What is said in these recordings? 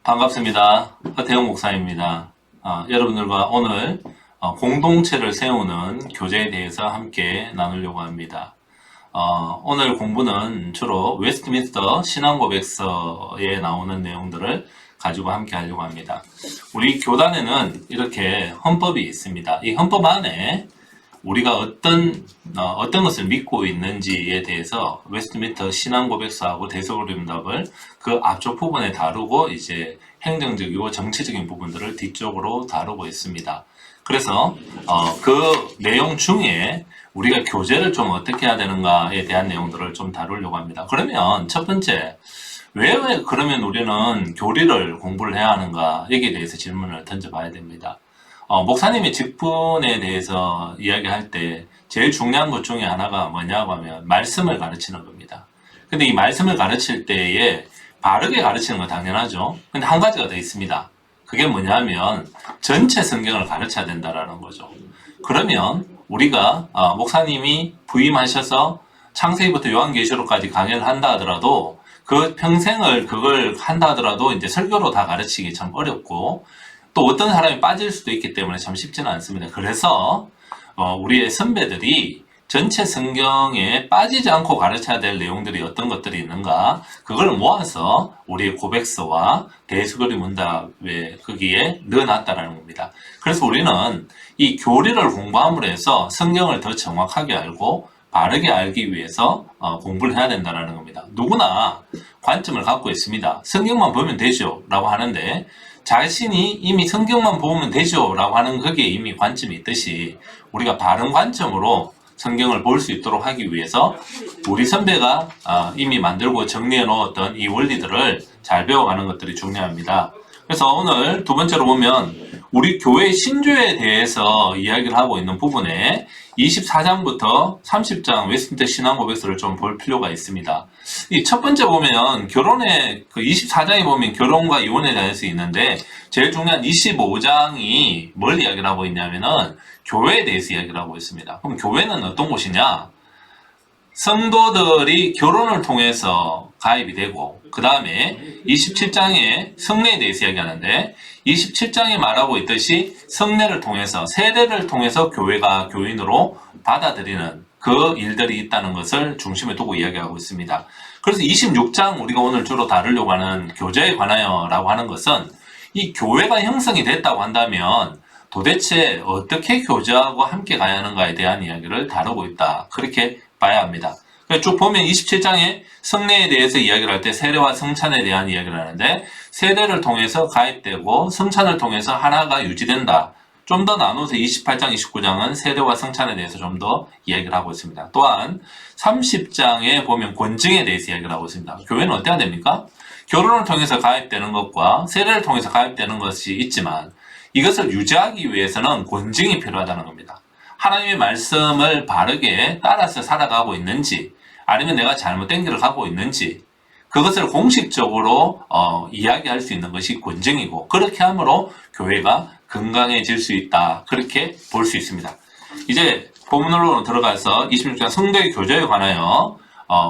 반갑습니다. 허태영 목사입니다. 여러분들과 오늘 공동체를 세우는 교제에 대해서 함께 나누려고 합니다. 오늘 공부는 주로 웨스트민스터 신앙고백서에 나오는 내용들을 가지고 함께 하려고 합니다. 우리 교단에는 이렇게 헌법이 있습니다. 이 헌법 안에 우리가 어떤 것을 믿고 있는지에 대해서 웨스트민스터 신앙고백서하고 대속을림답을 그 앞쪽 부분에 다루고 이제 행정적이고 정치적인 부분들을 뒤쪽으로 다루고 있습니다. 그래서 그 내용 중에 우리가 교제를 좀 어떻게 해야 되는가에 대한 내용들을 좀 다루려고 합니다. 그러면 첫 번째, 왜 그러면 우리는 교리를 공부를 해야 하는가 여기에 대해서 질문을 던져봐야 됩니다. 목사님의 직분에 대해서 이야기할 때 제일 중요한 것 중에 하나가 뭐냐고 하면 말씀을 가르치는 겁니다. 근데 이 말씀을 가르칠 때에 바르게 가르치는 건 당연하죠. 근데 한 가지가 더 있습니다. 그게 뭐냐면 전체 성경을 가르쳐야 된다라는 거죠. 그러면 우리가 목사님이 부임하셔서 창세기부터 요한계시록까지 강연을 한다 하더라도 그 평생을 그걸 한다 하더라도 이제 설교로 다 가르치기 참 어렵고 또 어떤 사람이 빠질 수도 있기 때문에 참 쉽지는 않습니다. 그래서 우리의 선배들이 전체 성경에 빠지지 않고 가르쳐야 될 내용들이 어떤 것들이 있는가 그걸 모아서 우리의 고백서와 대수거리 문답에 거기에 넣어놨다는 겁니다. 그래서 우리는 이 교리를 공부함으로 해서 성경을 더 정확하게 알고 바르게 알기 위해서 공부를 해야 된다는 겁니다. 누구나 관점을 갖고 있습니다. 성경만 보면 되죠 라고 하는데 자신이 이미 성경만 보면 되죠 라고 하는 거기에 이미 관점이 있듯이 우리가 바른 관점으로 성경을 볼 수 있도록 하기 위해서 우리 선배가 이미 만들고 정리해 놓았던 이 원리들을 잘 배워가는 것들이 중요합니다. 그래서 오늘 두 번째로 보면 우리 교회 신조에 대해서 이야기를 하고 있는 부분에 24장부터 30장 웨스트민스터 신앙고백서를 좀 볼 필요가 있습니다. 이 첫 번째 보면 결혼의 그 24장에 보면 결혼과 이혼에 대해서 있는데 제일 중요한 25장이 뭘 이야기를 하고 있냐면은 교회에 대해서 이야기를 하고 있습니다. 그럼 교회는 어떤 곳이냐? 성도들이 결혼을 통해서 가입이 되고 그 다음에 27장에 성례에 대해서 이야기하는데 27장에 말하고 있듯이 성례를 통해서 세례를 통해서 교회가 교인으로 받아들이는 그 일들이 있다는 것을 중심에 두고 이야기하고 있습니다. 그래서 26장 우리가 오늘 주로 다루려고 하는 교제에 관하여 라고 하는 것은 이 교회가 형성이 됐다고 한다면 도대체 어떻게 교제하고 함께 가야 하는가에 대한 이야기를 다루고 있다. 그렇게 봐야 합니다. 쭉 보면 27장에 성례에 대해서 이야기를 할 때 세례와 성찬에 대한 이야기를 하는데 세례를 통해서 가입되고 성찬을 통해서 하나가 유지된다. 좀 더 나눠서 28장, 29장은 세례와 성찬에 대해서 좀 더 이야기를 하고 있습니다. 또한 30장에 보면 권증에 대해서 이야기를 하고 있습니다. 교회는 어때야 됩니까? 결혼을 통해서 가입되는 것과 세례를 통해서 가입되는 것이 있지만 이것을 유지하기 위해서는 권증이 필요하다는 겁니다. 하나님의 말씀을 바르게 따라서 살아가고 있는지 아니면 내가 잘못된 길을 가고 있는지 그것을 공식적으로 이야기할 수 있는 것이 권증이고 그렇게 함으로 교회가 건강해질 수 있다. 그렇게 볼 수 있습니다. 이제 본문으로 들어가서 26장 성도의 교제에 관하여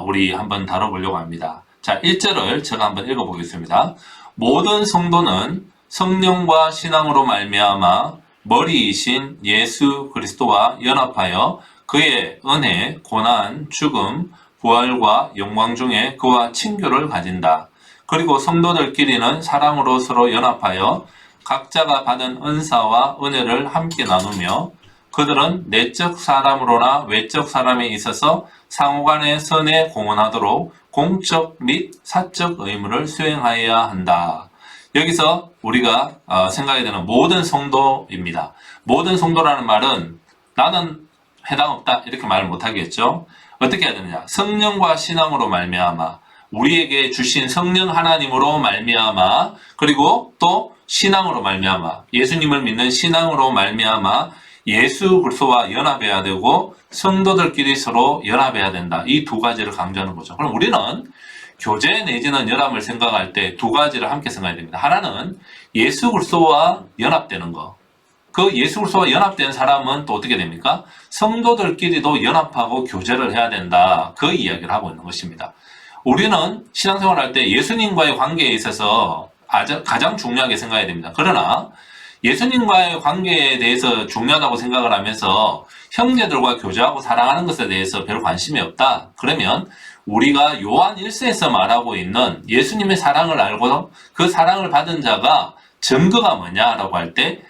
우리 한번 다뤄보려고 합니다. 자, 1절을 제가 한번 읽어보겠습니다. 모든 성도는 성령과 신앙으로 말미암아 머리이신 예수 그리스도와 연합하여 그의 은혜, 고난, 죽음, 부활과 영광 중에 그와 친교를 가진다. 그리고 성도들끼리는 사랑으로 서로 연합하여 각자가 받은 은사와 은혜를 함께 나누며 그들은 내적 사람으로나 외적 사람에 있어서 상호간의 선에 공헌하도록 공적 및 사적 의무를 수행하여야 한다. 여기서 우리가 생각해야 되는 모든 성도입니다. 모든 성도라는 말은 나는 해당 없다 이렇게 말을 못하겠죠. 어떻게 해야 되느냐? 성령과 신앙으로 말미암아 우리에게 주신 성령 하나님으로 말미암아 그리고 또 신앙으로 말미암아 예수님을 믿는 신앙으로 말미암아 예수 그리스도와 연합해야 되고 성도들끼리 서로 연합해야 된다. 이 두 가지를 강조하는 거죠. 그럼 우리는 교제 내지는 연합을 생각할 때 두 가지를 함께 생각해야 됩니다. 하나는 예수 그리스도와 연합되는 거. 그 예수 그리스도와 연합된 사람은 또 어떻게 됩니까? 성도들끼리도 연합하고 교제를 해야 된다. 그 이야기를 하고 있는 것입니다. 우리는 신앙생활 할 때 예수님과의 관계에 있어서 가장 중요하게 생각해야 됩니다. 그러나 예수님과의 관계에 대해서 중요하다고 생각을 하면서 형제들과 교제하고 사랑하는 것에 대해서 별 관심이 없다. 그러면 우리가 요한 1서에서 말하고 있는 예수님의 사랑을 알고 그 사랑을 받은 자가 증거가 뭐냐라고 할 때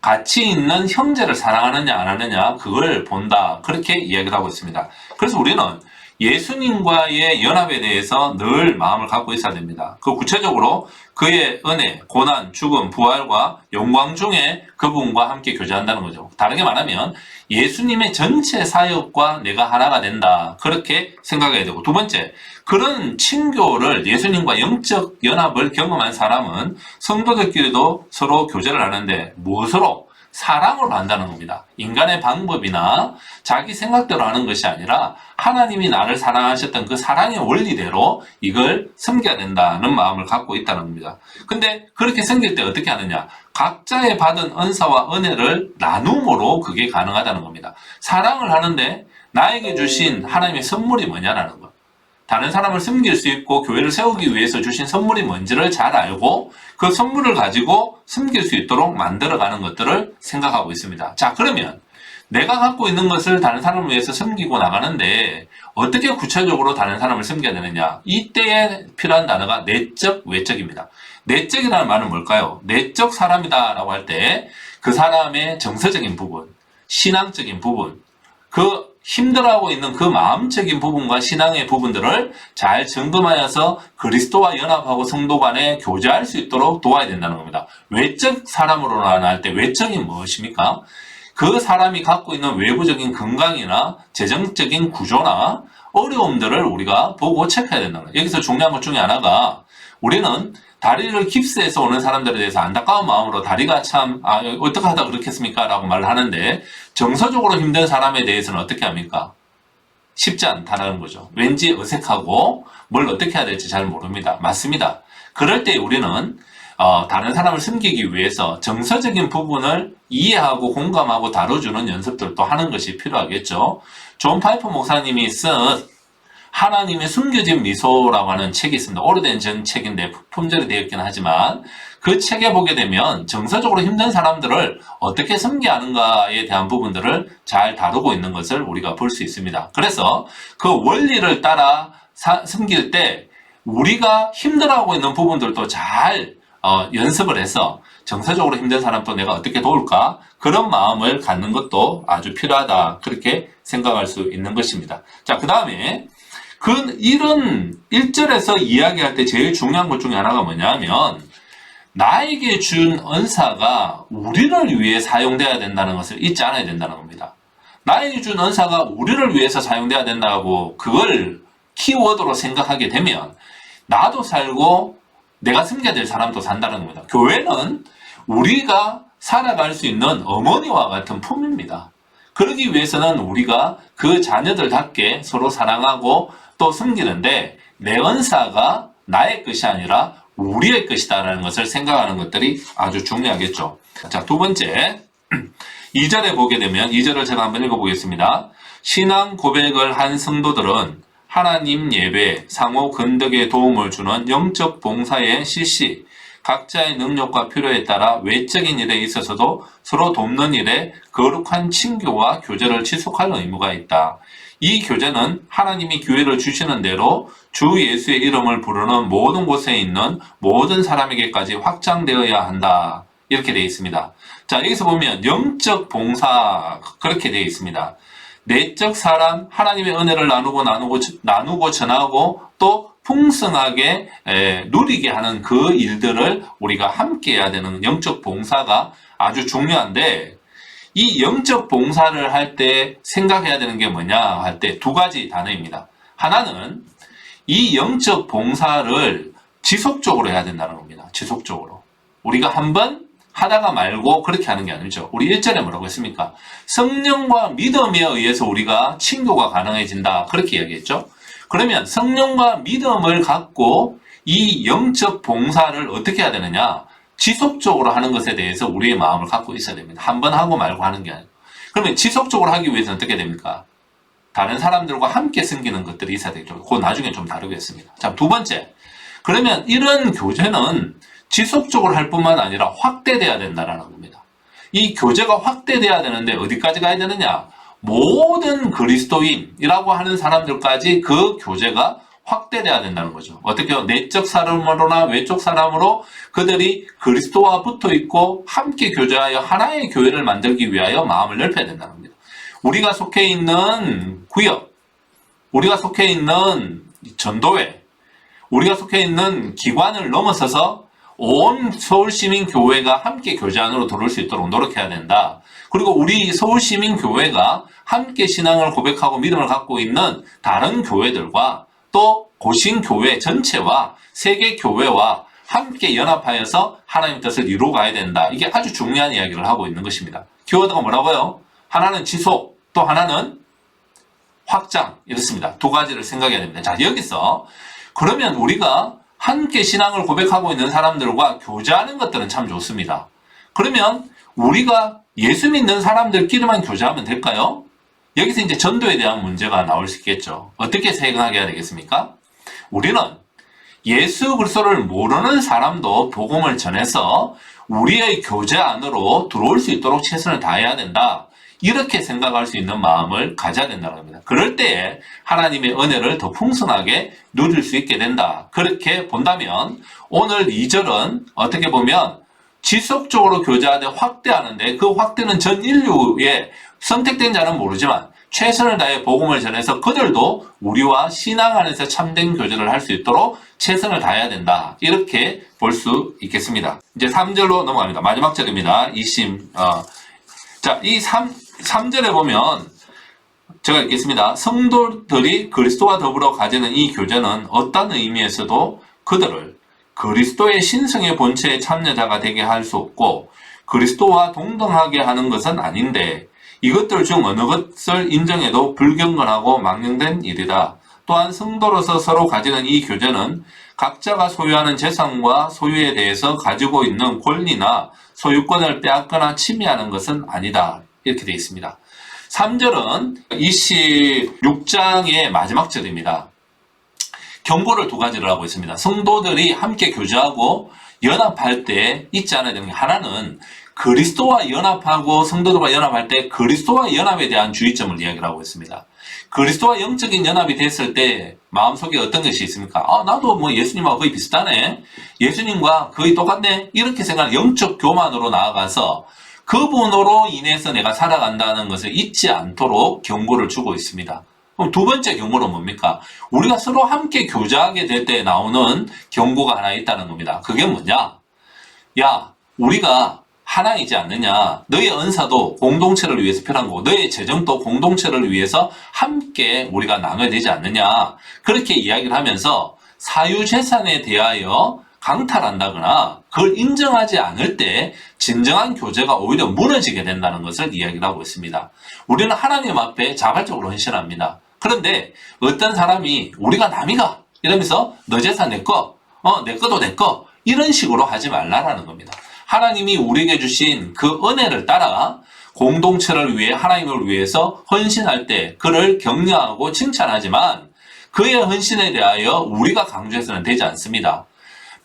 같이 있는 형제를 사랑하느냐 안 하느냐 그걸 본다. 그렇게 이야기를 하고 있습니다. 그래서 우리는 예수님과의 연합에 대해서 늘 마음을 갖고 있어야 됩니다. 그 구체적으로 그의 은혜, 고난, 죽음, 부활과 영광 중에 그분과 함께 교제한다는 거죠. 다르게 말하면 예수님의 전체 사역과 내가 하나가 된다. 그렇게 생각해야 되고, 두 번째, 그런 친교를 예수님과 영적 연합을 경험한 사람은 성도들끼리도 서로 교제를 하는데 무엇으로? 사랑으로 한다는 겁니다. 인간의 방법이나 자기 생각대로 하는 것이 아니라 하나님이 나를 사랑하셨던 그 사랑의 원리대로 이걸 섬겨야 된다는 마음을 갖고 있다는 겁니다. 근데 그렇게 섬길 때 어떻게 하느냐? 각자의 받은 은사와 은혜를 나눔으로 그게 가능하다는 겁니다. 사랑을 하는데 나에게 주신 하나님의 선물이 뭐냐라는 거. 다른 사람을 섬길 수 있고 교회를 세우기 위해서 주신 선물이 뭔지를 잘 알고 그 선물을 가지고 섬길 수 있도록 만들어가는 것들을 생각하고 있습니다. 자, 그러면 내가 갖고 있는 것을 다른 사람을 위해서 섬기고 나가는데 어떻게 구체적으로 다른 사람을 섬겨야 되느냐? 이때에 필요한 단어가 내적, 외적입니다. 내적이라는 말은 뭘까요? 내적 사람이다라고 할 때 그 사람의 정서적인 부분, 신앙적인 부분, 그 힘들어하고 있는 그 마음적인 부분과 신앙의 부분들을 잘 점검하여서 그리스도와 연합하고 성도 간에 교제할 수 있도록 도와야 된다는 겁니다. 외적 사람으로 할 때 외적이 무엇입니까? 그 사람이 갖고 있는 외부적인 건강이나 재정적인 구조나 어려움들을 우리가 보고 체크해야 된다는 거예요. 여기서 중요한 것 중에 하나가 우리는 다리를 깁스해서 오는 사람들에 대해서 안타까운 마음으로 다리가 참 어떻게 하다 그렇겠습니까? 라고 말을 하는데 정서적으로 힘든 사람에 대해서는 어떻게 합니까? 쉽지 않다는 거죠. 왠지 어색하고 뭘 어떻게 해야 될지 잘 모릅니다. 맞습니다. 그럴 때 우리는 다른 사람을 섬기기 위해서 정서적인 부분을 이해하고 공감하고 다뤄주는 연습들도 하는 것이 필요하겠죠. 존 파이퍼 목사님이 쓴 하나님의 숨겨진 미소라고 하는 책이 있습니다. 오래된 전 책인데 품절이 되어 있긴 하지만 그 책에 보게 되면 정서적으로 힘든 사람들을 어떻게 섬겨야 하는가에 대한 부분들을 잘 다루고 있는 것을 우리가 볼 수 있습니다. 그래서 그 원리를 따라 섬길 때 우리가 힘들어하고 있는 부분들도 잘 연습을 해서 정서적으로 힘든 사람도 내가 어떻게 도울까? 그런 마음을 갖는 것도 아주 필요하다. 그렇게 생각할 수 있는 것입니다. 자, 그 다음에 이런 1절에서 이야기할 때 제일 중요한 것 중에 하나가 뭐냐면 나에게 준 은사가 우리를 위해 사용돼야 된다는 것을 잊지 않아야 된다는 겁니다. 나에게 준 은사가 우리를 위해서 사용돼야 된다고 그걸 키워드로 생각하게 되면 나도 살고 내가 섬겨야 될 사람도 산다는 겁니다. 교회는 우리가 살아갈 수 있는 어머니와 같은 품입니다. 그러기 위해서는 우리가 그 자녀들답게 서로 사랑하고 또 섬기는데 내 은사가 나의 것이 아니라 우리의 것이다라는 것을 생각하는 것들이 아주 중요하겠죠. 자, 두 번째 2절에 보게 되면 2절을 제가 한번 읽어보겠습니다. 신앙 고백을 한 성도들은 하나님 예배, 상호 건덕에 도움을 주는 영적 봉사의 실시, 각자의 능력과 필요에 따라 외적인 일에 있어서도 서로 돕는 일에 거룩한 친교와 교제를 지속할 의무가 있다. 이 교제는 하나님이 기회를 주시는 대로 주 예수의 이름을 부르는 모든 곳에 있는 모든 사람에게까지 확장되어야 한다. 이렇게 되어 있습니다. 자, 여기서 보면 영적 봉사 그렇게 되어 있습니다. 내적 사람, 하나님의 은혜를 나누고 전하고 또 풍성하게 누리게 하는 그 일들을 우리가 함께 해야 되는 영적 봉사가 아주 중요한데 이 영적 봉사를 할 때 생각해야 되는 게 뭐냐 할 때 두 가지 단어입니다. 하나는 이 영적 봉사를 지속적으로 해야 된다는 겁니다. 지속적으로. 우리가 한번 하다가 말고 그렇게 하는 게 아니죠. 우리 1절에 뭐라고 했습니까? 성령과 믿음에 의해서 우리가 친교가 가능해진다. 그렇게 이야기했죠. 그러면 성령과 믿음을 갖고 이 영적 봉사를 어떻게 해야 되느냐? 지속적으로 하는 것에 대해서 우리의 마음을 갖고 있어야 됩니다. 한 번 하고 말고 하는 게 아니고. 그러면 지속적으로 하기 위해서는 어떻게 됩니까? 다른 사람들과 함께 섬기는 것들이 있어야 되죠. 그거 나중에 좀 다루겠습니다. 자, 두 번째. 그러면 이런 교제는 지속적으로 할 뿐만 아니라 확대돼야 된다는 겁니다. 이 교제가 확대돼야 되는데 어디까지 가야 되느냐? 모든 그리스도인이라고 하는 사람들까지 그 교제가 확대돼야 된다는 거죠. 어떻게요? 내적 사람으로나 외적 사람으로 그들이 그리스도와 붙어 있고 함께 교제하여 하나의 교회를 만들기 위하여 마음을 넓혀야 된다는 겁니다. 우리가 속해 있는 구역, 우리가 속해 있는 전도회, 우리가 속해 있는 기관을 넘어서서 온 서울시민교회가 함께 교제 안으로 들어올 수 있도록 노력해야 된다. 그리고 우리 서울시민교회가 함께 신앙을 고백하고 믿음을 갖고 있는 다른 교회들과 또 고신교회 전체와 세계교회와 함께 연합하여서 하나님의 뜻을 이루어가야 된다. 이게 아주 중요한 이야기를 하고 있는 것입니다. 키워드가 뭐라고요? 하나는 지속, 또 하나는 확장, 이렇습니다. 두 가지를 생각해야 됩니다. 자, 여기서 그러면 우리가 함께 신앙을 고백하고 있는 사람들과 교제하는 것들은 참 좋습니다. 그러면 우리가 예수 믿는 사람들끼리만 교제하면 될까요? 여기서 이제 전도에 대한 문제가 나올 수 있겠죠. 어떻게 생각해야 되겠습니까? 우리는 예수 그리스도를 모르는 사람도 복음을 전해서 우리의 교제 안으로 들어올 수 있도록 최선을 다해야 된다. 이렇게 생각할 수 있는 마음을 가져야 된다는 겁니다. 그럴 때에 하나님의 은혜를 더 풍성하게 누릴 수 있게 된다. 그렇게 본다면 오늘 2절은 어떻게 보면 지속적으로 교제하되 확대하는데 그 확대는 전 인류의 선택된 자는 모르지만 최선을 다해 복음을 전해서 그들도 우리와 신앙 안에서 참된 교제를 할 수 있도록 최선을 다해야 된다. 이렇게 볼 수 있겠습니다. 이제 3절로 넘어갑니다. 마지막 절입니다. 자, 이 3절에 보면 제가 읽겠습니다. 성도들이 그리스도와 더불어 가지는 이 교제는 어떤 의미에서도 그들을 그리스도의 신성의 본체의 참여자가 되게 할 수 없고 그리스도와 동등하게 하는 것은 아닌데 이것들 중 어느 것을 인정해도 불경건하고 망령된 일이다. 또한 성도로서 서로 가지는 이 교제는 각자가 소유하는 재산과 소유에 대해서 가지고 있는 권리나 소유권을 빼앗거나 침해하는 것은 아니다. 이렇게 되어 있습니다. 3절은 26장의 마지막 절입니다. 경고를 두 가지를 하고 있습니다. 성도들이 함께 교제하고 연합할 때 잊지 않아야 되는 게 하나는 그리스도와 연합하고 성도들과 연합할 때 그리스도와 연합에 대한 주의점을 이야기를 하고 있습니다. 그리스도와 영적인 연합이 됐을 때 마음속에 어떤 것이 있습니까? 나도 뭐 예수님하고 거의 비슷하네. 예수님과 거의 똑같네. 이렇게 생각하는 영적 교만으로 나아가서 그분으로 인해서 내가 살아간다는 것을 잊지 않도록 경고를 주고 있습니다. 그럼 두 번째 경고는 뭡니까? 우리가 서로 함께 교제하게 될 때 나오는 경고가 하나 있다는 겁니다. 그게 뭐냐? 야, 우리가 하나이지 않느냐? 너의 은사도 공동체를 위해서 필요한 거고 너의 재정도 공동체를 위해서 함께 우리가 나눠야 되지 않느냐? 그렇게 이야기를 하면서 사유재산에 대하여 강탈한다거나 그걸 인정하지 않을 때 진정한 교제가 오히려 무너지게 된다는 것을 이야기를 하고 있습니다. 우리는 하나님 앞에 자발적으로 헌신합니다. 그런데 어떤 사람이 우리가 남이가 이러면서 너 재산 내 거, 내 거도 내 거 이런 식으로 하지 말라라는 겁니다. 하나님이 우리에게 주신 그 은혜를 따라 공동체를 위해 하나님을 위해서 헌신할 때 그를 격려하고 칭찬하지만 그의 헌신에 대하여 우리가 강조해서는 되지 않습니다.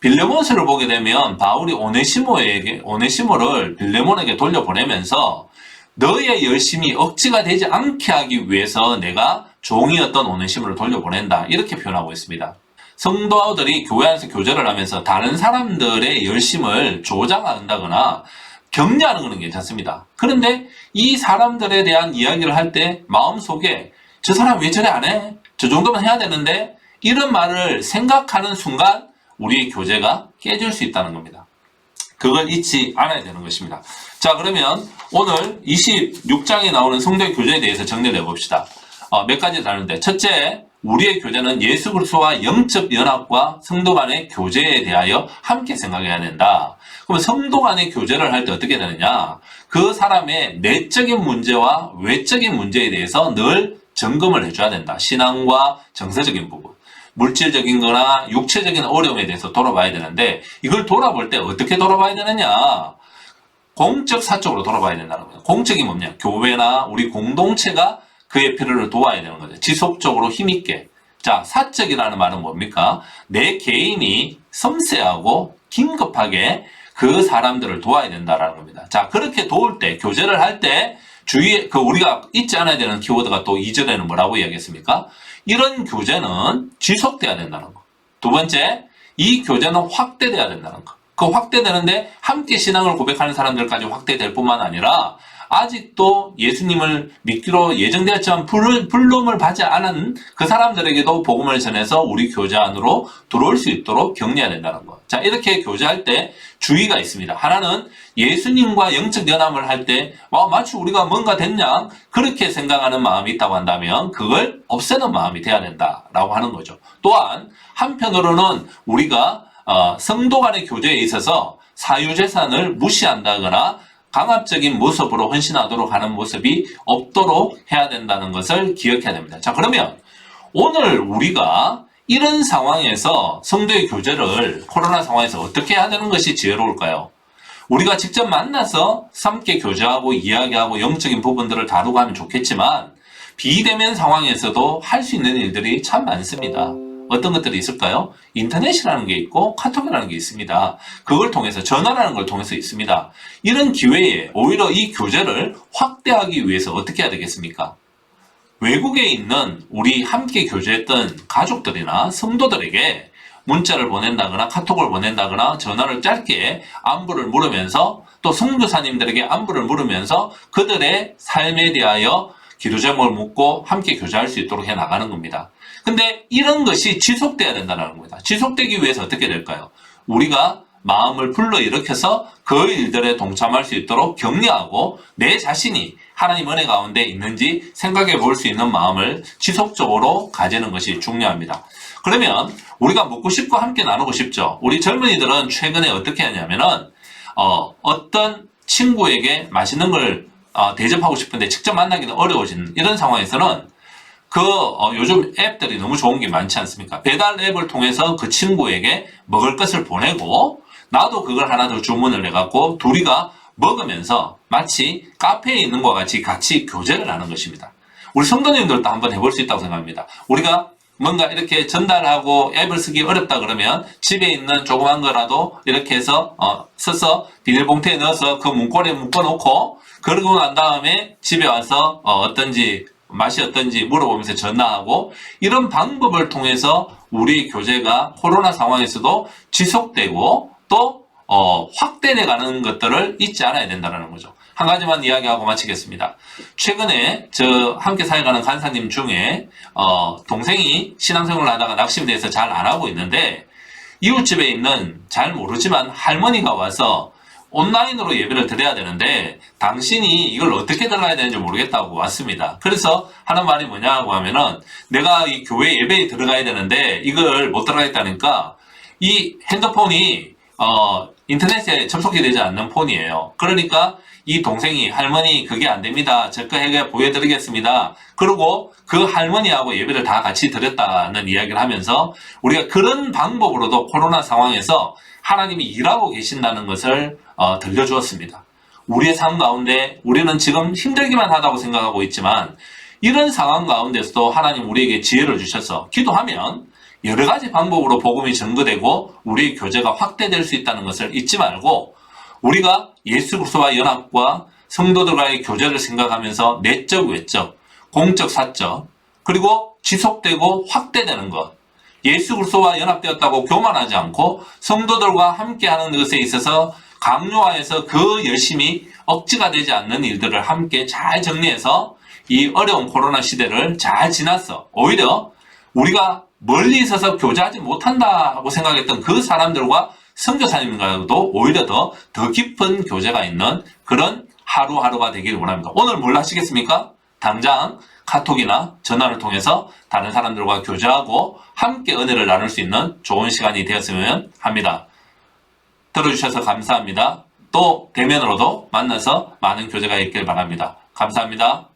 빌레몬서를 보게 되면 바울이 오네시모를 빌레몬에게 돌려보내면서 너의 열심이 억지가 되지 않게 하기 위해서 내가 종이었던 오네시모를 돌려보낸다 이렇게 표현하고 있습니다. 성도들이 교회 안에서 교제를 하면서 다른 사람들의 열심을 조장한다거나 격려하는 것은 괜찮습니다. 그런데 이 사람들에 대한 이야기를 할 때 마음속에 저 사람 왜 저래 안 해? 저 정도면 해야 되는데 이런 말을 생각하는 순간 우리의 교제가 깨질 수 있다는 겁니다. 그걸 잊지 않아야 되는 것입니다. 자, 그러면 오늘 26장에 나오는 성도의 교제에 대해서 정리를 해봅시다. 몇 가지 다른데 첫째, 우리의 교제는 예수 그리스도와 영적 연합과 성도 간의 교제에 대하여 함께 생각해야 된다. 그러면 성도 간의 교제를 할 때 어떻게 되느냐? 그 사람의 내적인 문제와 외적인 문제에 대해서 늘 점검을 해줘야 된다. 신앙과 정서적인 부분. 물질적인 거나 육체적인 어려움에 대해서 돌아봐야 되는데 이걸 돌아볼 때 어떻게 돌아봐야 되느냐? 공적 사적으로 돌아봐야 된다는 거예요. 공적이 뭐냐? 교회나 우리 공동체가 그의 필요를 도와야 되는 거죠. 지속적으로 힘있게. 자, 사적이라는 말은 뭡니까? 내 개인이 섬세하고 긴급하게 그 사람들을 도와야 된다라는 겁니다. 자, 그렇게 도울 때, 교제를 할 때 주위에 우리가 잊지 않아야 되는 키워드가 또 2절에는 뭐라고 이야기했습니까? 이런 교제는 지속돼야 된다는 거. 두 번째, 이 교제는 확대돼야 된다는 거. 그 확대되는데 함께 신앙을 고백하는 사람들까지 확대될 뿐만 아니라 아직도 예수님을 믿기로 예정되었지만 불름을 받지 않은 그 사람들에게도 복음을 전해서 우리 교제 안으로 들어올 수 있도록 격려해야 된다는 거. 자, 이렇게 교제할 때 주의가 있습니다. 하나는 예수님과 영적 연합을 할 때 마치 우리가 뭔가 됐냐 그렇게 생각하는 마음이 있다고 한다면 그걸 없애는 마음이 돼야 된다라고 하는 거죠. 또한 한편으로는 우리가 성도 간의 교제에 있어서 사유재산을 무시한다거나 강압적인 모습으로 헌신하도록 하는 모습이 없도록 해야 된다는 것을 기억해야 됩니다. 자, 그러면 오늘 우리가 이런 상황에서 성도의 교제를 코로나 상황에서 어떻게 해야 되는 것이 지혜로울까요? 우리가 직접 만나서 함께 교제하고 이야기하고 영적인 부분들을 다루고 하면 좋겠지만 비대면 상황에서도 할 수 있는 일들이 참 많습니다. 어떤 것들이 있을까요? 인터넷이라는 게 있고 카톡이라는 게 있습니다. 그걸 통해서 전화라는 걸 통해서 있습니다. 이런 기회에 오히려 이 교제를 확대하기 위해서 어떻게 해야 되겠습니까? 외국에 있는 우리 함께 교제했던 가족들이나 성도들에게 문자를 보낸다거나 카톡을 보낸다거나 전화를 짧게 안부를 물으면서 또 선교사님들에게 안부를 물으면서 그들의 삶에 대하여 기도 제목을 묻고 함께 교제할 수 있도록 해 나가는 겁니다. 근데 이런 것이 지속돼야 된다는 겁니다. 지속되기 위해서 어떻게 될까요? 우리가 마음을 불러일으켜서 그 일들에 동참할 수 있도록 격려하고 내 자신이 하나님 은혜 가운데 있는지 생각해 볼 수 있는 마음을 지속적으로 가지는 것이 중요합니다. 그러면 우리가 묻고 싶고 함께 나누고 싶죠. 우리 젊은이들은 최근에 어떻게 하냐면은 어떤 친구에게 맛있는 걸 대접하고 싶은데 직접 만나기는 어려워진 이런 상황에서는 요즘 앱들이 너무 좋은 게 많지 않습니까? 배달 앱을 통해서 그 친구에게 먹을 것을 보내고 나도 그걸 하나 더 주문을 해갖고 둘이가 먹으면서 마치 카페에 있는 것과 같이 교제를 하는 것입니다. 우리 성도님들도 한번 해볼 수 있다고 생각합니다. 우리가 뭔가 이렇게 전달하고 앱을 쓰기 어렵다 그러면 집에 있는 조그만 거라도 이렇게 해서 써서 비닐봉투에 넣어서 그 문고리에 묶어놓고 그러고 난 다음에 집에 와서 맛이 어떤지 물어보면서 전화하고 이런 방법을 통해서 우리 교제가 코로나 상황에서도 지속되고 또 확대돼가는 것들을 잊지 않아야 된다는 거죠. 한 가지만 이야기하고 마치겠습니다. 최근에 함께 사역하는 간사님 중에 동생이 신앙생활을 하다가 낙심에 대해서 잘 안 하고 있는데 이웃집에 있는 잘 모르지만 할머니가 와서 온라인으로 예배를 드려야 되는데 당신이 이걸 어떻게 들어가야 되는지 모르겠다고 왔습니다. 그래서 하는 말이 뭐냐고 하면은 내가 이 교회 예배에 들어가야 되는데 이걸 못 들어가겠다니까 이 핸드폰이 인터넷에 접속이 되지 않는 폰이에요. 그러니까 이 동생이 할머니 그게 안 됩니다. 제가 해가 보여드리겠습니다. 그리고 그 할머니하고 예배를 다 같이 드렸다는 이야기를 하면서 우리가 그런 방법으로도 코로나 상황에서 하나님이 일하고 계신다는 것을 들려주었습니다. 우리의 삶 가운데 우리는 지금 힘들기만 하다고 생각하고 있지만 이런 상황 가운데서도 하나님 우리에게 지혜를 주셔서 기도하면 여러 가지 방법으로 복음이 전거되고 우리의 교제가 확대될 수 있다는 것을 잊지 말고 우리가 예수 그리스도와 연합과 성도들과의 교제를 생각하면서 내적, 외적, 공적, 사적 그리고 지속되고 확대되는 것 예수 그리스도와 연합되었다고 교만하지 않고 성도들과 함께하는 것에 있어서 강요하여서 그 열심이 억지가 되지 않는 일들을 함께 잘 정리해서 이 어려운 코로나 시대를 잘 지나서 오히려 우리가 멀리 있어서 교제하지 못한다고 생각했던 그 사람들과 선교사님과도 오히려 더 깊은 교제가 있는 그런 하루하루가 되기를 원합니다. 오늘 뭘 하시겠습니까? 당장 카톡이나 전화를 통해서 다른 사람들과 교제하고 함께 은혜를 나눌 수 있는 좋은 시간이 되었으면 합니다. 들어주셔서 감사합니다. 또 대면으로도 만나서 많은 교제가 있길 바랍니다. 감사합니다.